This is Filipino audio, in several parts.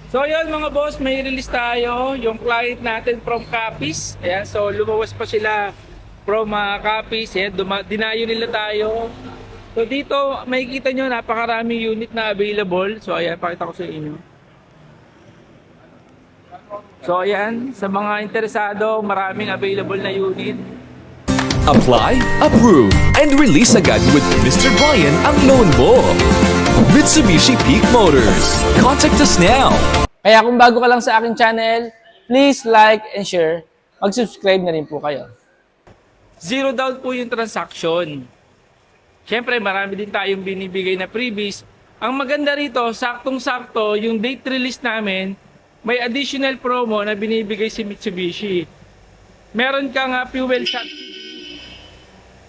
So ayun mga boss, may release tayo yung client natin from Capiz. Ayan, so lumuwas pa sila from Capiz. Ayan, dinayo nila tayo. So dito makikita nyo napakaraming unit na available. So ayan, pakita ko sa inyo. So ayan, sa mga interesado, maraming available na unit. Apply, approve, and release agad with Mr. Brian ang loan mo. Mitsubishi Peak Motors. Contact us now. Kaya kung bago ka lang sa aking channel, please like and share. Mag-subscribe na rin po kayo. Zero down po yung transaction. Siyempre, marami din tayong binibigay na freebies. Ang maganda rito, saktong-sakto, yung date release namin, may additional promo na binibigay si Mitsubishi. Meron kang fuel subsidy.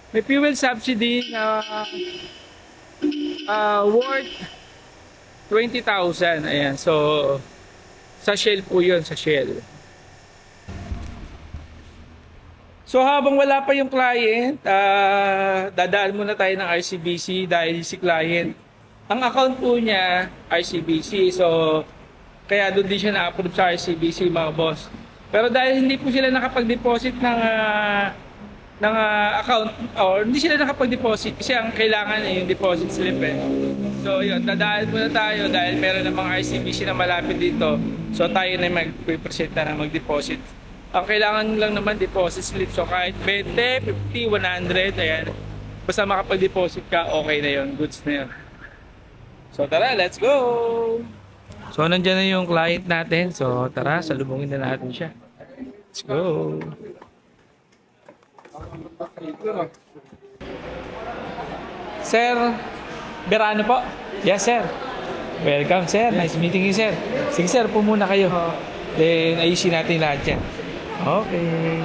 May fuel subsidy na worth 20,000. Ayan, so sa Shell po yun, sa Shell. So habang wala pa yung client, dadaan muna tayo ng RCBC dahil si client, ang account po niya RCBC. So kaya doon din siya na-approve sa RCBC mga boss. Pero dahil hindi po sila nakapag-deposit ng account, or hindi sila nakapag-deposit kasi ang kailangan yung deposit slip eh. So yun, dadaan muna tayo dahil meron ng mga RCBC na malapit dito. So tayo na mag-present na mag-deposit. Ang kailangan lang naman deposit slip. So kahit 20, 50, 100, ayan. Basta makapag-deposit ka, okay na yun. Goods na yun. So tara, let's go! So nandyan na yung client natin. So tara, salubungin na natin siya. Let's go! Sir Berano po. Yes, sir. Welcome, sir. Nice meeting you, sir. Sige, sir, po muna kayo. Then, ayusin natin lahat yan. Okay.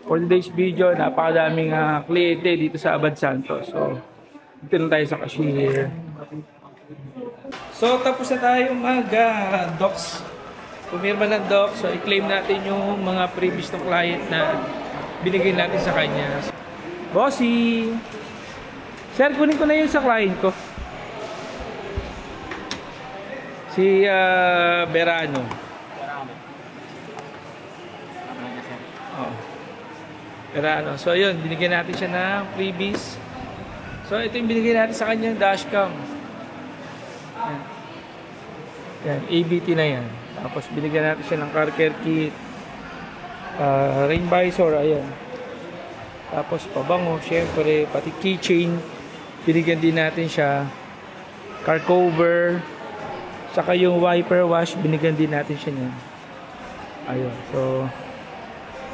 For today's video, napakadaming kliyente dito sa Abad Santos. So, dito na tayo sa cashier. So, tapos na tayo mag-docs. Pumirma ng docs. So, i-claim natin yung mga previous ng client na binigay natin sa kanya. Bossy! Sir, kunin ko na yun sa client ko. Si Berano. Oh. Berano. So yun, binigyan natin siya ng freebies. So ito yung binigyan natin sa kanyang dashcam. Yan. Yan, ABT na yan. Tapos binigyan natin siya ng car care kit. Rain visor, ayan. Tapos pabango, syempre, pati keychain. Binigyan din natin siya. Car cover. Saka yung wiper wash, binigyan din natin siya niyan. Ayun, so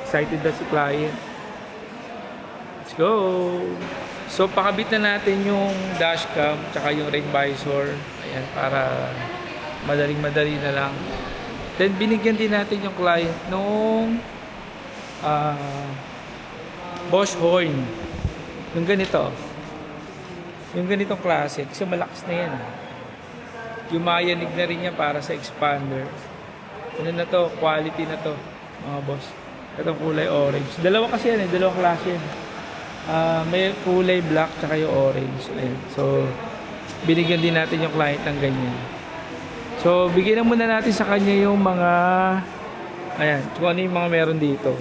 excited na si client. Let's go! So pakabit na natin yung dashcam, tsaka yung rain visor. Ayan, para madaling-madali na lang. Then binigyan din natin yung client nung Bosch horn. Yung ganito. Yung ganitong klase. Kasi malakas na yan. Yumayanig na rin yan para sa expander. Ano na to? Quality na to, mga boss. Itong kulay orange. Dalawa kasi yan eh. Dalawang klase yan. May kulay black tsaka yung orange. Ayan. So, binigyan din natin yung client ng ganyan. So, bigyan na muna natin sa kanya yung mga ayan, kung ano yung mga meron dito.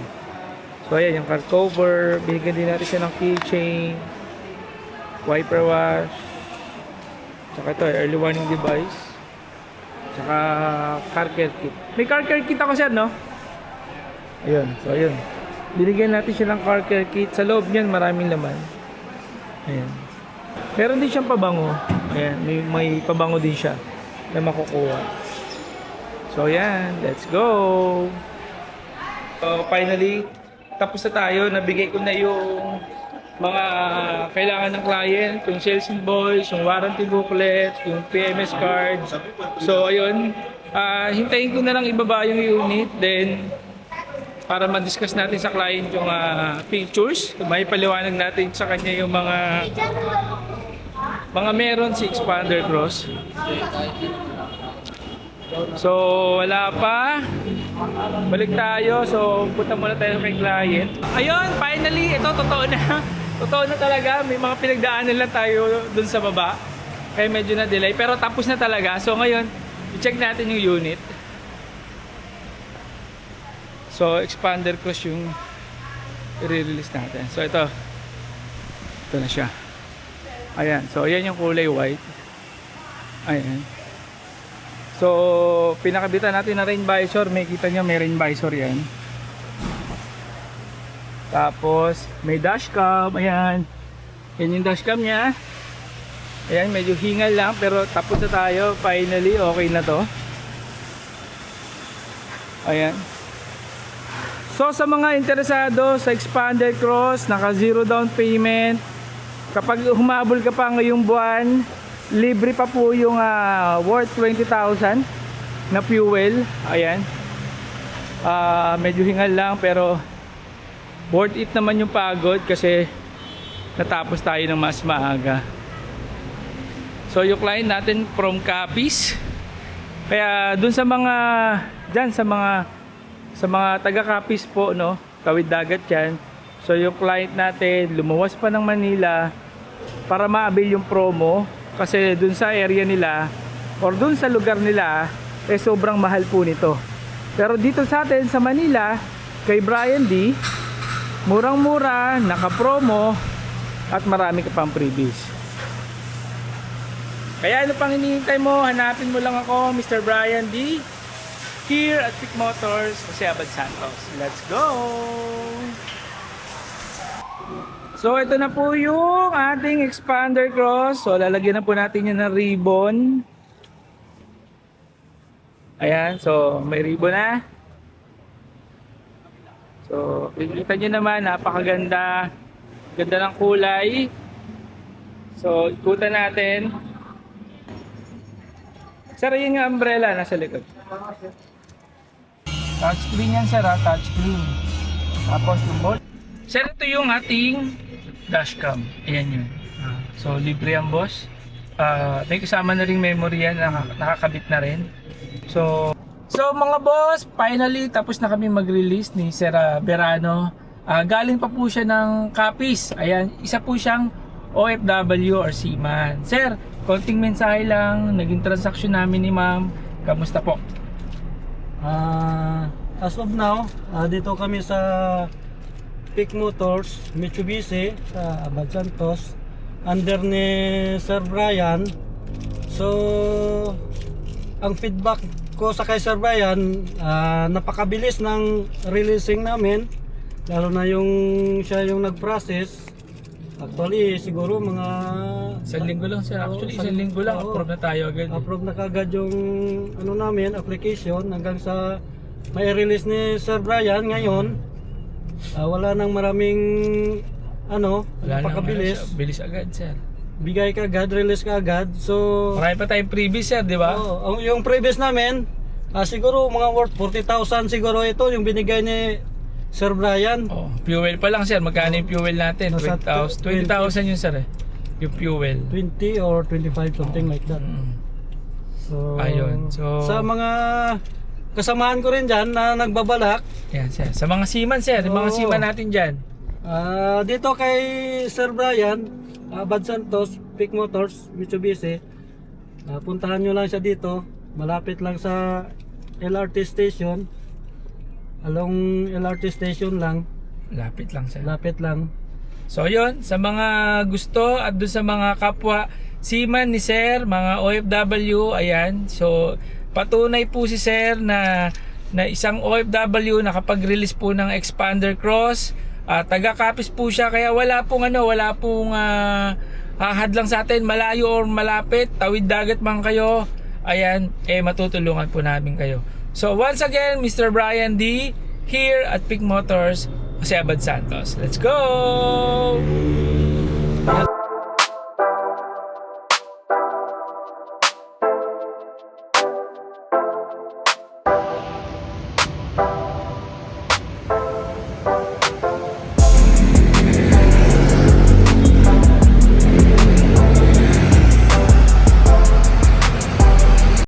So, ayan, yung car cover. Binigyan din natin siya ng keychain. Wiper wash. Tsaka ito, early warning device. Tsaka car care kit. May car care kit ako siya, no? Ayun, so ayun. Binigyan natin siya ng car care kit. Sa loob niyan, maraming laman. Ayan. Meron din siyang pabango. Ayan, may pabango din siya na makukuha. So ayan, let's go! So finally, tapos na tayo. Nabigay ko na yung mga kailangan ng client, yung sales invoice, yung warranty booklet, yung PMS card. So ayun, hintayin ko na lang ibaba yung unit, then para ma-discuss natin sa client yung pictures, may paliwanag natin sa kanya yung mga meron si Expander Cross. So wala pa, balik tayo. So punta muna tayo kay client. Ayun, finally, ito totoo na. Totoo na talaga, may mga pinagdaanan lang tayo dun sa baba. Kaya medyo na delay, pero tapos na talaga. So ngayon, I-check natin yung unit. So, expander cross yung i-release natin. So, ito na siya. Ayan. So, ayan yung kulay white. Ayan. So, pinakabitan natin na rain visor. May kita nyo, may rain visor yan. Tapos, may dashcam. Ayan. Yan yung dashcam niya. Ayan, medyo hingal lang. Pero tapos na tayo. Finally, okay na to. Ayan. So sa mga interesado sa expander cross, naka zero down payment, kapag humabol ka pa ngayong buwan, libre pa po yung worth 20,000 na fuel. Ayan. Medyo hingal lang pero worth it naman yung pagod kasi natapos tayo ng mas maaga. So yung client natin from Capiz. Kaya dun sa mga dyan, sa mga taga Capiz po, no, tawid dagat yan. So yung client natin lumuwas pa ng Manila para ma-avail yung promo kasi dun sa area nila or dun sa lugar nila sobrang mahal po nito. Pero dito sa atin sa Manila kay Brian D, murang-mura, naka-promo at marami ka pang freebies. Kaya ano pang hinihintay mo? Hanapin mo lang ako, Mr. Brian D, here at Pick Motors, Jose Abad Santos. Let's go! So ito na po yung ating expander cross. So lalagyan na po natin yan ng ribbon. Ayan, so may ribbon na. So kita nyo naman, napakaganda. Ganda ng kulay. So ikutan natin. Sir, yung umbrella nasa likod. Touchscreen yan sir, touchscreen. Tapos yung bolt. Sir, ito yung ating dashcam. Ayan yun. So libre yan boss. May kasama na rin memory yan, nakakabit na rin. So mga boss, finally tapos na kami mag-release ni Sir Verano. Galing pa po siya ng Capiz. Ayan, isa po siyang OFW or seaman. Sir, konting mensahe lang, naging transaction namin ni ma'am. Kamusta po? As of now, dito kami sa Pick Motors, Mitsubishi, sa Abad Santos, under ni Sir Brian. So, ang feedback ko sa kay Sir Brian, napakabilis ng releasing namin, lalo na yung siya yung nag-process. Actually, siguro mga Isang linggo lang sir. Actually, isang linggo lang. Approve na tayo agad. Approve na kagad yung ano namin, application hanggang sa may release ni Sir Brian ngayon. Wala nang maraming napakabilis. Bilis agad sir. Bigay ka agad, release ka agad. So, Marami pa tayong previous sir, di ba? yung previous namin, siguro mga worth 40,000 siguro ito yung binigay ni Sir Brian. Fuel pa lang sir. Magkano yung fuel natin? Nasa 20,000 yun sir eh. Yung fuel. 20 or 25, something like that. So, ayun. So, sa mga kasamahan ko rin dyan na nagbabalak, yan sir. Sa mga seaman sir, yung mga seaman natin dyan. dito kay Sir Brian, Abad Santos, Pick Motors, Mitsubishi, puntahan nyo lang siya dito. Malapit lang sa LRT station. Along LRT station lang. Lapit lang sir. Lapit lang. So yun, sa mga gusto at doon sa mga kapwa seaman ni sir, mga OFW, ayan. So patunay po si sir na isang OFW nakapag-release po ng expander cross. Taga Capiz po siya, kaya wala pong hadlang sa atin, malayo or malapit, tawid dagat man kayo, ayan, matutulungan po namin kayo. So once again, Mr. Brian D, here at Pick Motors, Jose Abad Santos. Let's go!